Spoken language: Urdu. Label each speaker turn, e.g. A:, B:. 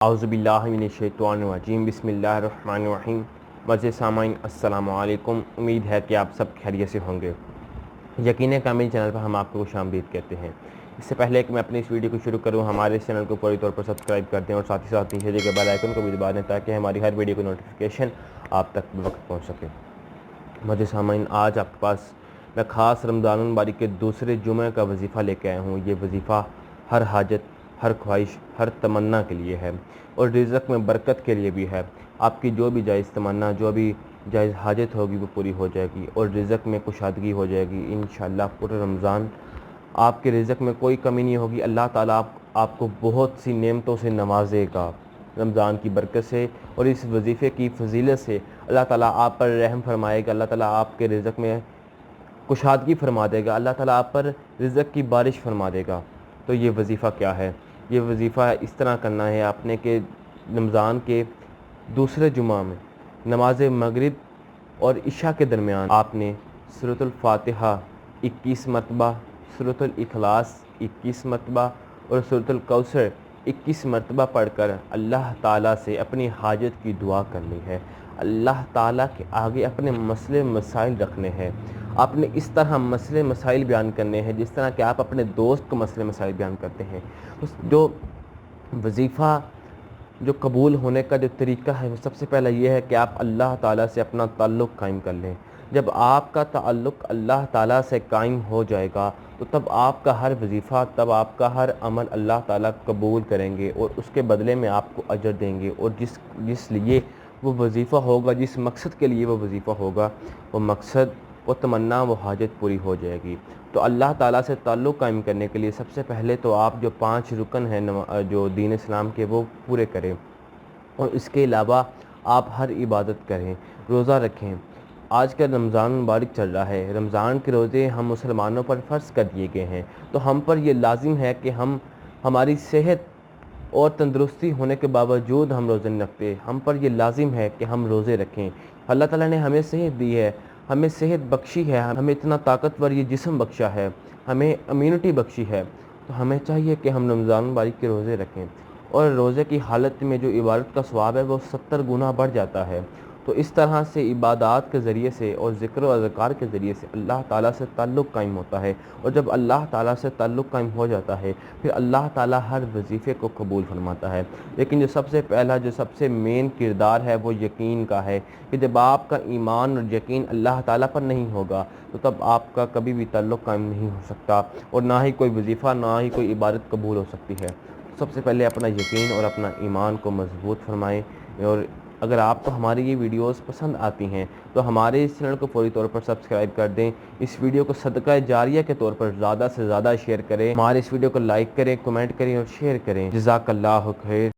A: اعوذ باللہ من الشیطان الرجیم، بسم اللہ الرحمن الرحیم۔ معزز سامعین السلام علیکم، امید ہے کہ آپ سب خیریت سے ہوں گے۔ یقین کامل چینل پر ہم آپ کو خوش آمدید کہتے ہیں۔ اس سے پہلے کہ میں اپنی اس ویڈیو کو شروع کروں، ہمارے اس چینل کو فوری طور پر سبسکرائب کر دیں اور ساتھ ہی ساتھ نیچے دیے گئے بیل آئیکن کو بھی دبا دیں تاکہ ہماری ہر ویڈیو کی نوٹیفیکیشن آپ تک بوقت پہنچ سکے۔ معزز سامعین، آج آپ کے پاس میں خاص رمضان المبارک کے دوسرے جمعہ کا وظیفہ لے کے آیا ہوں۔ یہ وظیفہ ہر حاجت، ہر خواہش، ہر تمنا کے لیے ہے اور رزق میں برکت کے لیے بھی ہے۔ آپ کی جو بھی جائز تمنا، جو بھی جائز حاجت ہوگی وہ پوری ہو جائے گی اور رزق میں کشادگی ہو جائے گی انشاءاللہ۔ پورے رمضان آپ کے رزق میں کوئی کمی نہیں ہوگی۔ اللہ تعالیٰ آپ کو بہت سی نعمتوں سے نوازے گا رمضان کی برکت سے، اور اس وظیفے کی فضیلت سے اللہ تعالیٰ آپ پر رحم فرمائے گا۔ اللہ تعالیٰ آپ کے رزق میں کشادگی فرما دے گا، اللہ تعالیٰ آپ پر رزق کی بارش فرما دے گا۔ تو یہ وظیفہ کیا ہے؟ یہ وظیفہ اس طرح کرنا ہے آپ نے کہ رمضان کے دوسرے جمعہ میں نماز مغرب اور عشاء کے درمیان آپ نے سورۃ الفاتحہ 21 مرتبہ، سورۃ الاخلاص 21 مرتبہ اور سورۃ الکوثر 21 مرتبہ پڑھ کر اللہ تعالیٰ سے اپنی حاجت کی دعا کرنی ہے۔ اللہ تعالیٰ کے آگے اپنے مسئلے مسائل رکھنے ہیں۔ آپ نے اس طرح مسئلے مسائل بیان کرنے ہیں جس طرح کہ آپ اپنے دوست کو مسئلے مسائل بیان کرتے ہیں۔ جو وظیفہ جو قبول ہونے کا جو طریقہ ہے وہ سب سے پہلا یہ ہے کہ آپ اللہ تعالیٰ سے اپنا تعلق قائم کر لیں۔ جب آپ کا تعلق اللہ تعالیٰ سے قائم ہو جائے گا تو تب آپ کا ہر وظیفہ، تب آپ کا ہر عمل اللہ تعالیٰ قبول کریں گے اور اس کے بدلے میں آپ کو اجر دیں گے، اور جس لیے وہ وظیفہ ہوگا، جس مقصد کے لیے وہ وظیفہ ہوگا، وہ مقصد، وہ تمنا، وہ حاجت پوری ہو جائے گی۔ تو اللہ تعالیٰ سے تعلق قائم کرنے کے لیے سب سے پہلے تو آپ جو 5 رکن ہیں جو دین اسلام کے، وہ پورے کریں، اور اس کے علاوہ آپ ہر عبادت کریں، روزہ رکھیں۔ آج کا رمضان مبارک چل رہا ہے، رمضان کے روزے ہم مسلمانوں پر فرض کر دیے گئے ہیں، تو ہم پر یہ لازم ہے کہ ہماری صحت اور تندرستی ہونے کے باوجود ہم روزے نہیں رکھتے، ہم پر یہ لازم ہے کہ ہم روزے رکھیں۔ اللہ تعالیٰ نے ہمیں صحت دی ہے، ہمیں صحت بخشی ہے، ہمیں اتنا طاقتور یہ جسم بخشا ہے، ہمیں امیونٹی بخشی ہے، تو ہمیں چاہیے کہ ہم رمضان مبارک کے روزے رکھیں، اور روزے کی حالت میں جو عبادت کا ثواب ہے وہ 70 گنا بڑھ جاتا ہے۔ تو اس طرح سے عبادات کے ذریعے سے اور ذکر و اذکار کے ذریعے سے اللہ تعالیٰ سے تعلق قائم ہوتا ہے، اور جب اللہ تعالیٰ سے تعلق قائم ہو جاتا ہے پھر اللہ تعالیٰ ہر وظیفے کو قبول فرماتا ہے۔ لیکن جو سب سے پہلا، جو سب سے مین کردار ہے وہ یقین کا ہے، کہ جب آپ کا ایمان اور یقین اللہ تعالیٰ پر نہیں ہوگا تو تب آپ کا کبھی بھی تعلق قائم نہیں ہو سکتا، اور نہ ہی کوئی وظیفہ، نہ ہی کوئی عبادت قبول ہو سکتی ہے۔ سب سے پہلے اپنا یقین اور اپنا ایمان کو مضبوط فرمائیں، اور اگر آپ کو ہماری یہ ویڈیوز پسند آتی ہیں تو ہمارے اس چینل کو فوری طور پر سبسکرائب کر دیں، اس ویڈیو کو صدقہ جاریہ کے طور پر زیادہ سے زیادہ شیئر کریں، ہمارے اس ویڈیو کو لائک کریں، کمنٹ کریں اور شیئر کریں۔ جزاک اللہ خیر۔